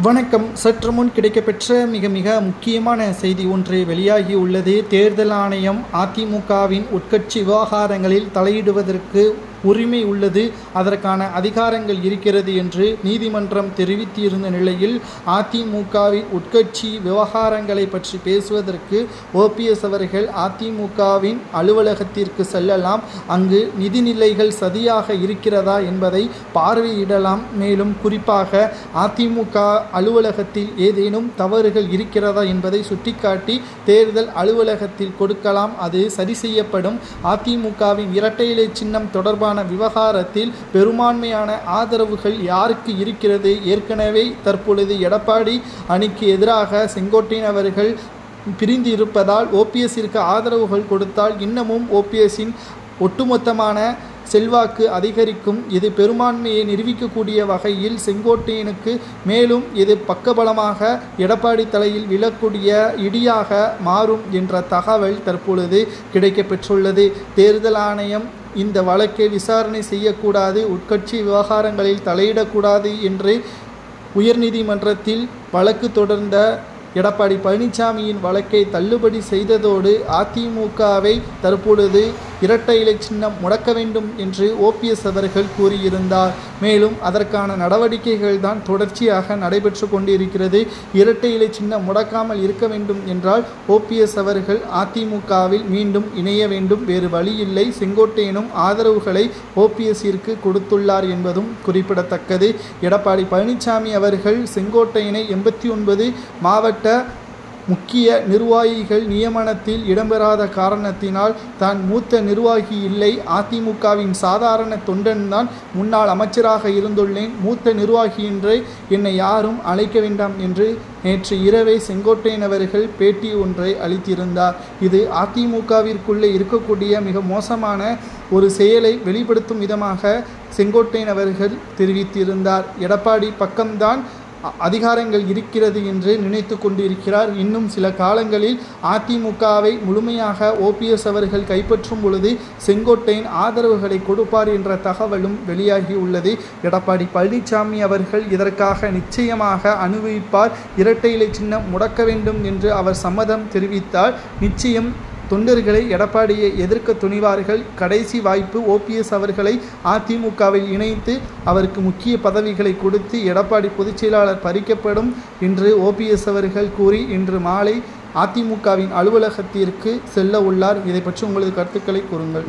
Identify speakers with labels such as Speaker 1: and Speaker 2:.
Speaker 1: வணக்கம். சற்று முன் கிடைக்கப்பெற்ற மிக முக்கியமான செய்தி ஒன்று வெளியாகி உள்ளது. தேர்தல் ஆணையம் அதிமுகவின் உட்கட்சி விவகாரங்களில் தலையிடுவதற்கு உரிமை உள்ளது, அதற்கான அதிகாரங்கள் இருக்கிறது என்று நீதிமன்றம் தெரிவித்திருந்த நிலையில் அதிமுகவின் உட்கட்சி விவகாரங்களை பற்றி பேசுவதற்கு OPS அவர்கள் அதிமுகவின் அலுவலகத்திற்கு செல்லலாம். அங்கு நிதிநிலைகள் சரியாக இருக்கிறதா என்பதை பார்வையிடலாம். மேலும் குறிப்பாக அதிமுக அலுவலகத்தில் ஏதேனும் தவறுகள் இருக்கிறதா என்பதை சுட்டிக்காட்டி தேர்தல் அலுவலகத்தில் கொடுக்கலாம். அது சரி செய்யப்படும். அதிமுகவின் இரட்டை இலை சின்னம் தொடர்பான விவகாரத்தில் பெரும்பான்மையான ஆதரவுகள் யாருக்கு இருக்கிறது? ஏற்கனவே தற்பொழுது எடப்பாடி அணிக்கு எதிராக செங்கோட்டையன் அவர்கள் பிரிந்து இருப்பதால் OPSற்கு ஆதரவுகள் கொடுத்தால் இன்னமும் OPSன் ஒட்டுமொத்தமான செல்வாக்கு அதிகரிக்கும். இது பெரும்பான்மையை நிரூபிக்கக்கூடிய வகையில் செங்கோட்டையனுக்கு மேலும் இது பக்கபலமாக எடப்பாடி தலையில் விழக்கூடிய இடியாக மாறும் என்ற தகவல் தற்பொழுது கிடைக்கப்பெற்றுள்ளது. தேர்தல் ஆணையம் இந்த வழக்கை விசாரணை செய்யக்கூடாது, உட்கட்சி விவகாரங்களில் தலையிடக்கூடாது என்று உயர்நீதிமன்றத்தில் வழக்கு தொடர்ந்த எடப்பாடி பழனிசாமியின் வழக்கை தள்ளுபடி செய்ததோடு அதிமுகவை தற்பொழுது இரட்டை இலை சின்னம் முடக்க வேண்டும் என்று OPS அவர்கள் கூறியிருந்தார். மேலும் அதற்கான நடவடிக்கைகள் தான் தொடர்ச்சியாக நடைபெற்று கொண்டிருக்கிறது. இரட்டை இலை சின்னம் முடக்காமல் இருக்க வேண்டும் என்றால் OPS அவர்கள் அதிமுகவில் மீண்டும் இணைய வேண்டும், வேறு வழி இல்லை. செங்கோட்டையனும் ஆதரவுகளை OPSற்கு கொடுத்துள்ளார் என்பதும் குறிப்பிடத்தக்கது. எடப்பாடி பழனிசாமி அவர்கள் செங்கோட்டையனை 89 மாவட்ட முக்கிய நிர்வாகிகள் நியமனத்தில் இடம்பெறாத காரணத்தினால் தான் மூத்த நிர்வாகி இல்லை, அதிமுகவின் சாதாரண தொண்டன்தான், முன்னாள் அமைச்சராக இருந்துள்ளேன், மூத்த நிர்வாகி என்று என்னை யாரும் அழைக்க வேண்டாம் என்று நேற்று இரவே செங்கோட்டையன் அவர்கள் பேட்டி ஒன்றை அளித்திருந்தார். இது அதிமுகவிற்குள்ளே இருக்கக்கூடிய மிக மோசமான ஒரு செயலை வெளிப்படுத்தும் விதமாக செங்கோட்டையன் அவர்கள் தெரிவித்திருந்தார். எடப்பாடி பக்கம்தான் அதிகாரங்கள் இருக்கிறது என்று நினைத்து கொண்டிருக்கிறார். இன்னும் சில காலங்களில் அதிமுகவை முழுமையாக OPS அவர்கள் கைப்பற்றும் பொழுது செங்கோட்டையன் ஆதரவுகளை கொடுப்பார் என்ற தகவலும் வெளியாகி உள்ளது. எடப்பாடி பழனிசாமி அவர்கள் இதற்காக நிச்சயமாக அனுபவிப்பார். இரட்டை இலை சின்னம் முடக்க வேண்டும் என்று அவர் சம்மதம் தெரிவித்தால் நிச்சயம் தொண்டர்களை எடப்பாடியை எதிர்க்க துணிவார்கள். கடைசி வாய்ப்பு OPS அவர்களை அதிமுகவில் இணைத்து அவருக்கு முக்கிய பதவிகளை கொடுத்து எடப்பாடி பொதுச் செயலாளர் பறிக்கப்படும் என்று OPS அவர்கள் கூறி இன்று மாலை அதிமுகவின் அலுவலகத்திற்கு செல்ல உள்ளார். இதை பற்றி உங்களது கருத்துக்களை கூறுங்கள்.